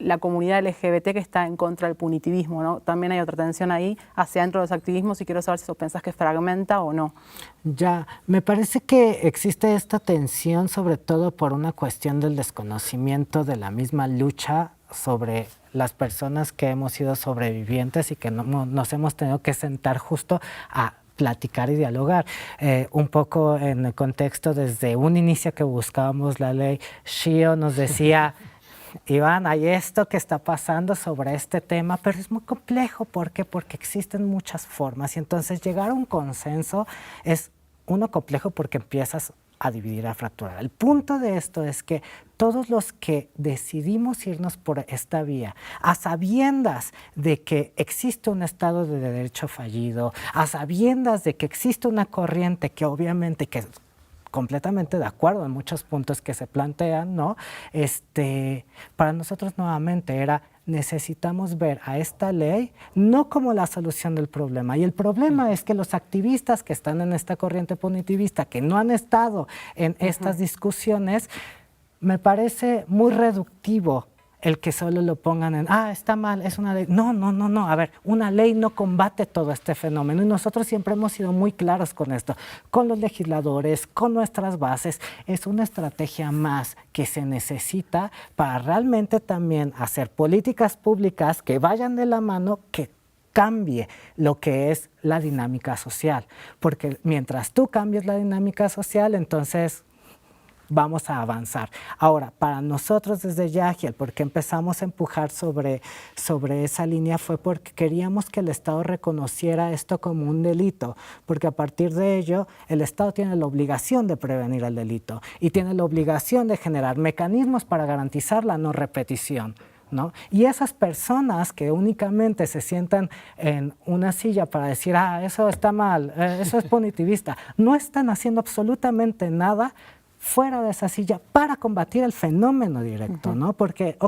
la comunidad LGBT que está en contra del punitivismo, ¿no? También hay otra tensión ahí hacia dentro de los activismos y quiero saber si pensás que fragmenta o no. Ya, me parece que existe esta tensión sobre todo por una cuestión del desconocimiento de la misma lucha sobre las personas que hemos sido sobrevivientes y que nos hemos tenido que sentar justo a platicar y dialogar. Un poco en el contexto, desde un inicio que buscábamos la ley, Shio nos decía, Iván, hay esto que está pasando sobre este tema, pero es muy complejo. ¿Por qué? Porque existen muchas formas y entonces llegar a un consenso es uno complejo porque empiezas a dividir, a fracturar. El punto de esto es que todos los que decidimos irnos por esta vía, a sabiendas de que existe un Estado de Derecho fallido, a sabiendas de que existe una corriente que obviamente que completamente de acuerdo en muchos puntos que se plantean, ¿no? Para nosotros nuevamente era necesitamos ver a esta ley no como la solución del problema. Y el problema es que los activistas que están en esta corriente punitivista, que no han estado en estas discusiones, me parece muy reductivo el que solo lo pongan en, está mal, es una ley. No, a ver, una ley no combate todo este fenómeno y nosotros siempre hemos sido muy claros con esto, con los legisladores, con nuestras bases. Es una estrategia más que se necesita para realmente también hacer políticas públicas que vayan de la mano, que cambie lo que es la dinámica social, porque mientras tú cambies la dinámica social, entonces vamos a avanzar. Ahora, para nosotros desde Yagiel, porque empezamos a empujar sobre esa línea, fue porque queríamos que el Estado reconociera esto como un delito, porque a partir de ello el Estado tiene la obligación de prevenir el delito y tiene la obligación de generar mecanismos para garantizar la no repetición, ¿no? Y esas personas que únicamente se sientan en una silla para decir, eso está mal, eso es punitivista, no están haciendo absolutamente nada fuera de esa silla para combatir el fenómeno directo, ¿no? Porque,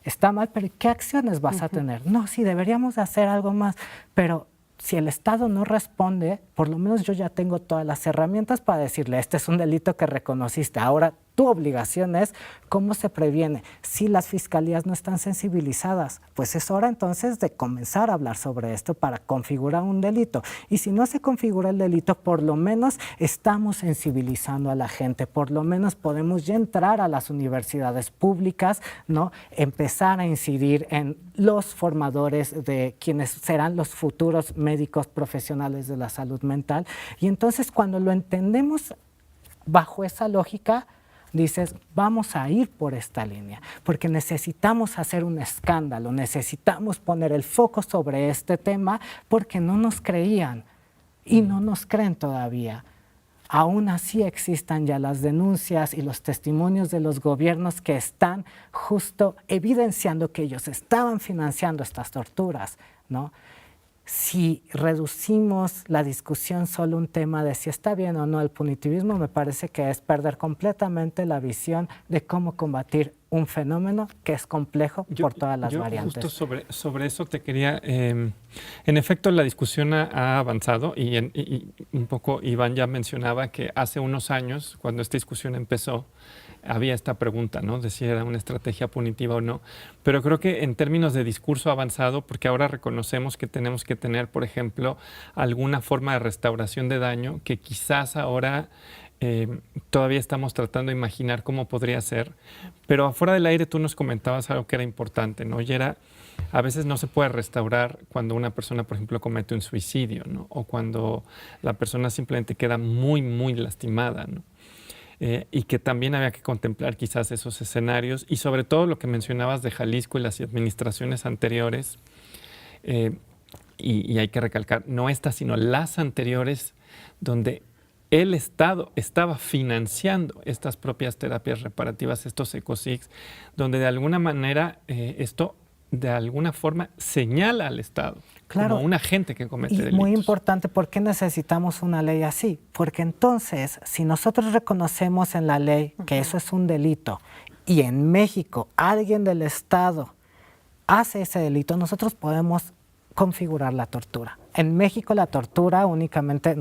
está mal, pero ¿qué acciones vas a tener? No, sí, deberíamos hacer algo más, pero si el Estado no responde, por lo menos yo ya tengo todas las herramientas para decirle, este es un delito que reconociste, ahora tu obligación es cómo se previene. Si las fiscalías no están sensibilizadas, pues es hora entonces de comenzar a hablar sobre esto para configurar un delito. Y si no se configura el delito, por lo menos estamos sensibilizando a la gente, por lo menos podemos ya entrar a las universidades públicas, ¿no? Empezar a incidir en los formadores de quienes serán los futuros médicos profesionales de la salud mental. Y entonces cuando lo entendemos bajo esa lógica, dices, vamos a ir por esta línea, porque necesitamos hacer un escándalo, necesitamos poner el foco sobre este tema, porque no nos creían y no nos creen todavía. Aún así existan ya las denuncias y los testimonios de los gobiernos que están justo evidenciando que ellos estaban financiando estas torturas, ¿no? Si reducimos la discusión solo a un tema de si está bien o no el punitivismo, me parece que es perder completamente la visión de cómo combatir un fenómeno que es complejo por todas las variantes. Justo sobre eso te quería... en efecto, la discusión ha avanzado y un poco Iván ya mencionaba que hace unos años, cuando esta discusión empezó, había esta pregunta, ¿no? De si era una estrategia punitiva o no. Pero creo que en términos de discurso avanzado, porque ahora reconocemos que tenemos que tener, por ejemplo, alguna forma de restauración de daño que quizás ahora todavía estamos tratando de imaginar cómo podría ser. Pero afuera del aire tú nos comentabas algo que era importante, ¿no? Y era, a veces no se puede restaurar cuando una persona, por ejemplo, comete un suicidio, ¿no? O cuando la persona simplemente queda muy, muy lastimada, ¿no? Y que también había que contemplar quizás esos escenarios y sobre todo lo que mencionabas de Jalisco y las administraciones anteriores, y hay que recalcar, no estas, sino las anteriores, donde el Estado estaba financiando estas propias terapias reparativas, estos ecocigs, donde de alguna manera esto de alguna forma señala al Estado como un agente que comete delitos. Muy importante, ¿por qué necesitamos una ley así? Porque entonces, si nosotros reconocemos en la ley que eso es un delito y en México alguien del Estado hace ese delito, nosotros podemos configurar la tortura. En México la tortura únicamente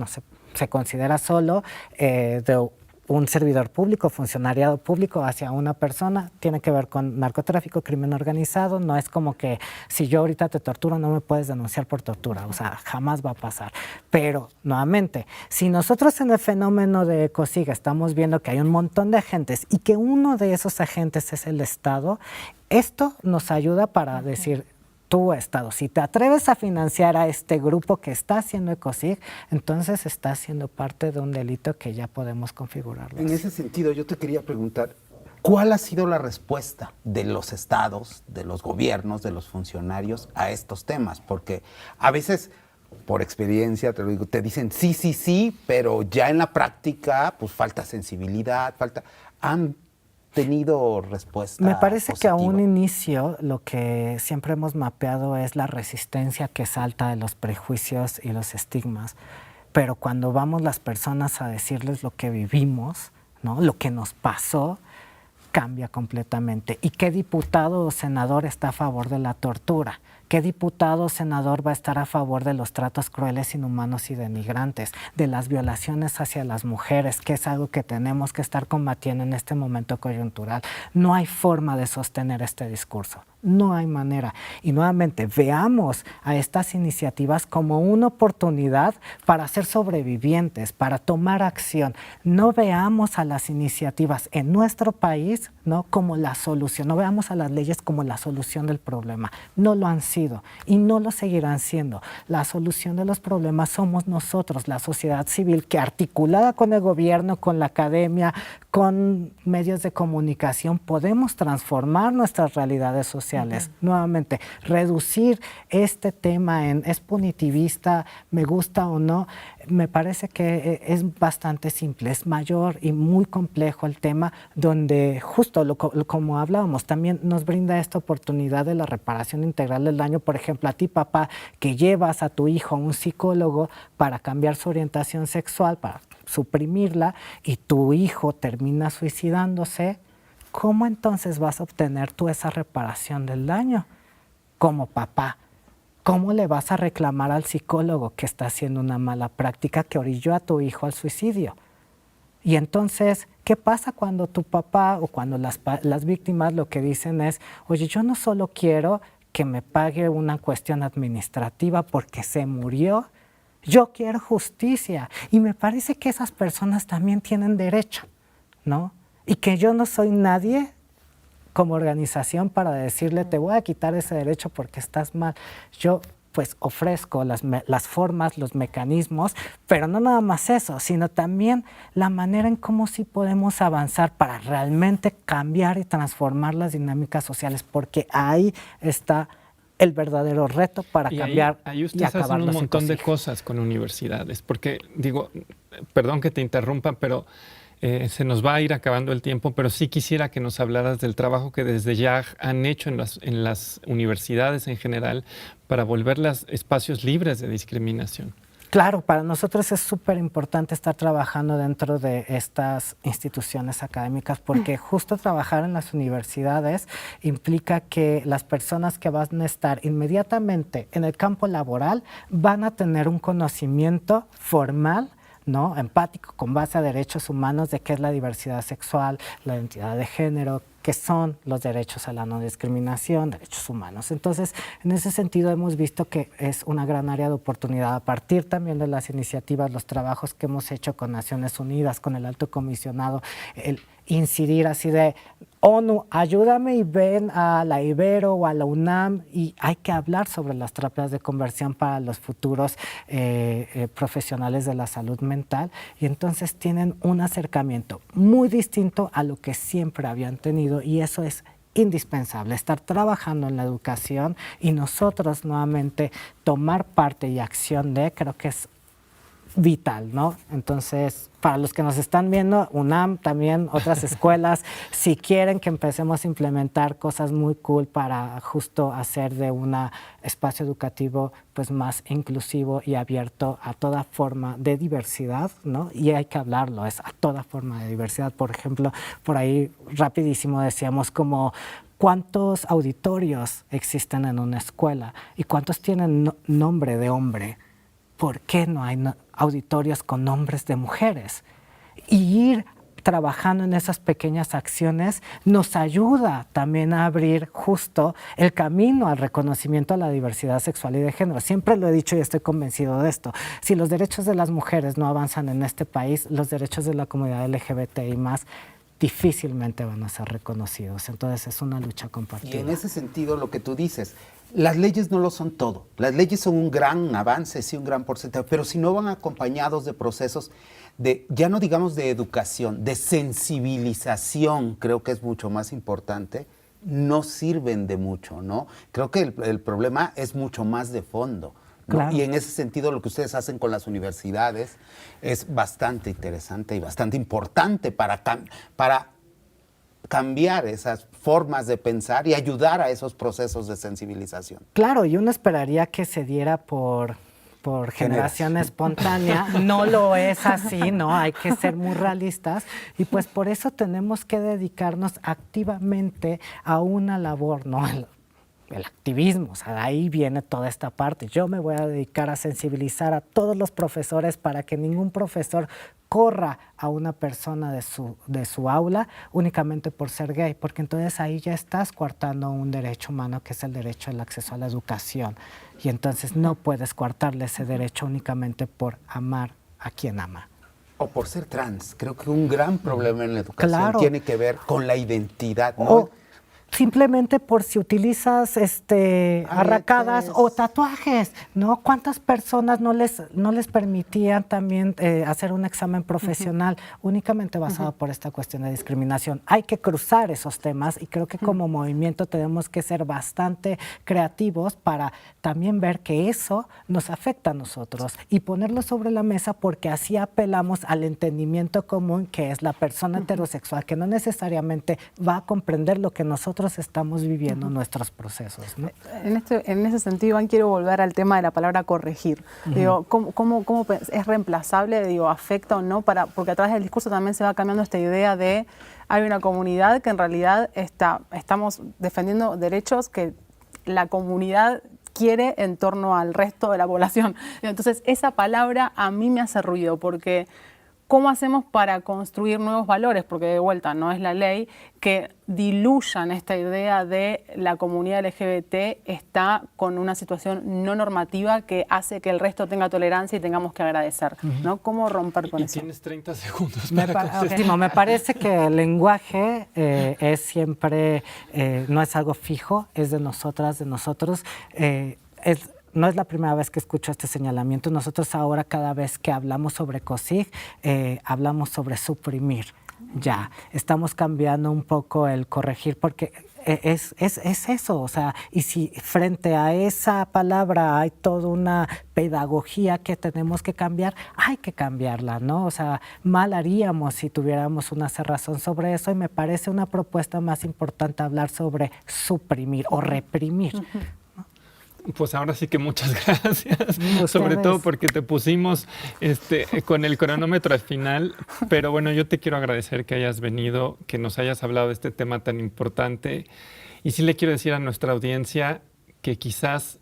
se considera solo de un servidor público, funcionariado público hacia una persona, tiene que ver con narcotráfico, crimen organizado, no es como que si yo ahorita te torturo no me puedes denunciar por tortura, o sea, jamás va a pasar. Pero, nuevamente, si nosotros en el fenómeno de ECOSIG estamos viendo que hay un montón de agentes y que uno de esos agentes es el Estado, esto nos ayuda para decir, tú, Estado, si te atreves a financiar a este grupo que está haciendo ECOSIG, entonces está siendo parte de un delito que ya podemos configurarlo. En ese sentido, yo te quería preguntar, ¿cuál ha sido la respuesta de los estados, de los gobiernos, de los funcionarios a estos temas? Porque a veces, por experiencia, te lo digo, te dicen sí, pero ya en la práctica, pues falta sensibilidad, ¿Han tenido respuesta Me parece positiva? que a un inicio lo que siempre hemos mapeado es la resistencia que salta de los prejuicios y los estigmas, pero cuando vamos las personas a decirles lo que vivimos, ¿no? Lo que nos pasó, cambia completamente. ¿Y qué diputado o senador está a favor de la tortura? ¿Qué diputado o senador va a estar a favor de los tratos crueles, inhumanos y denigrantes, de las violaciones hacia las mujeres, que es algo que tenemos que estar combatiendo en este momento coyuntural? No hay forma de sostener este discurso. No hay manera. Y nuevamente, veamos a estas iniciativas como una oportunidad para ser sobrevivientes, para tomar acción. No veamos a las iniciativas en nuestro país, ¿no?, como la solución. No veamos a las leyes como la solución del problema. No lo han sido y no lo seguirán siendo. La solución de los problemas somos nosotros, la sociedad civil, que articulada con el gobierno, con la academia, con medios de comunicación, podemos transformar nuestras realidades sociales. Nuevamente, reducir este tema en es punitivista, me gusta o no, me parece que es bastante simple, es mayor y muy complejo el tema, donde justo como hablábamos, también nos brinda esta oportunidad de la reparación integral del daño. Por ejemplo, a ti, papá, que llevas a tu hijo a un psicólogo para cambiar su orientación sexual, para suprimirla, y tu hijo termina suicidándose, ¿cómo entonces vas a obtener tú esa reparación del daño como papá? ¿Cómo le vas a reclamar al psicólogo que está haciendo una mala práctica que orilló a tu hijo al suicidio? Y entonces, ¿qué pasa cuando tu papá o cuando las víctimas lo que dicen es, oye, yo no solo quiero que me pague una cuestión administrativa porque se murió, yo quiero justicia? Y me parece que esas personas también tienen derecho, ¿no? Y que yo no soy nadie como organización para decirle, te voy a quitar ese derecho porque estás mal. Yo pues ofrezco las formas, los mecanismos, pero no nada más eso, sino también la manera en cómo sí podemos avanzar para realmente cambiar y transformar las dinámicas sociales, porque ahí está el verdadero reto para cambiar ahí y ustedes acabar hacen un los montón de ecocidios. cosas con universidades, porque digo, perdón que te interrumpa, pero se nos va a ir acabando el tiempo, pero sí quisiera que nos hablaras del trabajo que desde YAG han hecho en las universidades en general para volverlas espacios libres de discriminación. Claro, para nosotros es súper importante estar trabajando dentro de estas instituciones académicas, porque justo trabajar en las universidades implica que las personas que van a estar inmediatamente en el campo laboral van a tener un conocimiento formal, ¿no?, empático, con base a derechos humanos, de qué es la diversidad sexual, la identidad de género, qué son los derechos a la no discriminación, derechos humanos. Entonces, en ese sentido hemos visto que es una gran área de oportunidad a partir también de las iniciativas, los trabajos que hemos hecho con Naciones Unidas, con el Alto Comisionado, el incidir así de ONU, ayúdame y ven a la Ibero o a la UNAM, y hay que hablar sobre las terapias de conversión para los futuros profesionales de la salud mental, y entonces tienen un acercamiento muy distinto a lo que siempre habían tenido, y eso es indispensable, estar trabajando en la educación y nosotros nuevamente tomar parte y acción de, creo que es vital, ¿no? Entonces, para los que nos están viendo, UNAM, también otras escuelas, si quieren que empecemos a implementar cosas muy cool para justo hacer de un espacio educativo pues más inclusivo y abierto a toda forma de diversidad, ¿no? Y hay que hablarlo, es a toda forma de diversidad. Por ejemplo, por ahí rapidísimo decíamos como ¿cuántos auditorios existen en una escuela? ¿Y cuántos tienen nombre de hombre? ¿Por qué no hay auditorios con nombres de mujeres? Y ir trabajando en esas pequeñas acciones nos ayuda también a abrir justo el camino al reconocimiento a la diversidad sexual y de género. Siempre lo he dicho y estoy convencido de esto. Si los derechos de las mujeres no avanzan en este país, los derechos de la comunidad LGBTI más difícilmente van a ser reconocidos. Entonces es una lucha compartida. Y en ese sentido, lo que tú dices, las leyes no lo son todo. Las leyes son un gran avance, sí, un gran porcentaje, pero si no van acompañados de procesos de, ya no digamos de educación, de sensibilización, creo que es mucho más importante, no sirven de mucho, ¿no? Creo que el problema es mucho más de fondo, ¿no? Claro. Y en ese sentido lo que ustedes hacen con las universidades es bastante interesante y bastante importante para cambiar esas formas de pensar y ayudar a esos procesos de sensibilización. Claro, y uno esperaría que se diera por generación espontánea, no lo es así, ¿no? Hay que ser muy realistas y pues por eso tenemos que dedicarnos activamente a una labor, ¿no? El activismo, o sea, de ahí viene toda esta parte. Yo me voy a dedicar a sensibilizar a todos los profesores para que ningún profesor corra a una persona de su aula únicamente por ser gay, porque entonces ahí ya estás coartando un derecho humano que es el derecho al acceso a la educación. Y entonces no puedes coartarle ese derecho únicamente por amar a quien ama. O por ser trans. Creo que un gran problema en la educación tiene que ver con la identidad, ¿no? O simplemente por si utilizas arracadas o tatuajes, ¿no? ¿Cuántas personas no les permitían también hacer un examen profesional únicamente basado por esta cuestión de discriminación? Hay que cruzar esos temas y creo que como movimiento tenemos que ser bastante creativos para también ver que eso nos afecta a nosotros y ponerlo sobre la mesa porque así apelamos al entendimiento común que es la persona heterosexual que no necesariamente va a comprender lo que nosotros estamos viviendo en nuestros procesos, ¿no? En ese sentido, Iván, quiero volver al tema de la palabra corregir. Digo, ¿cómo es reemplazable? Digo, ¿afecta o no? Porque a través del discurso también se va cambiando esta idea de hay una comunidad que en realidad estamos defendiendo derechos que la comunidad quiere en torno al resto de la población. Entonces, esa palabra a mí me hace ruido porque ¿cómo hacemos para construir nuevos valores? Porque de vuelta no es la ley, que diluyan esta idea de la comunidad LGBT está con una situación no normativa que hace que el resto tenga tolerancia y tengamos que agradecer, ¿no? ¿Cómo romper con eso? Tienes 30 segundos Me parece que el lenguaje es siempre, no es algo fijo, es de nosotras, de nosotros, no es la primera vez que escucho este señalamiento. Nosotros ahora cada vez que hablamos sobre COSIG, hablamos sobre suprimir. Ya, estamos cambiando un poco el corregir porque es eso, o sea, y si frente a esa palabra hay toda una pedagogía que tenemos que cambiar, hay que cambiarla, ¿no? O sea, mal haríamos si tuviéramos una cerrazón sobre eso y me parece una propuesta más importante hablar sobre suprimir o reprimir. Pues ahora sí que muchas gracias, sobre todo porque te pusimos con el cronómetro al final, pero bueno, yo te quiero agradecer que hayas venido, que nos hayas hablado de este tema tan importante y sí le quiero decir a nuestra audiencia que quizás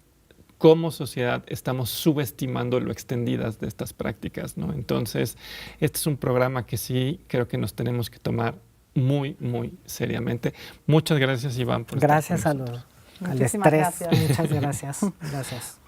como sociedad estamos subestimando lo extendidas de estas prácticas, ¿no? Entonces, este es un programa que sí creo que nos tenemos que tomar muy, muy seriamente. Muchas gracias, Iván, por gracias estar con nosotros. al estrés. Muchas gracias. Gracias.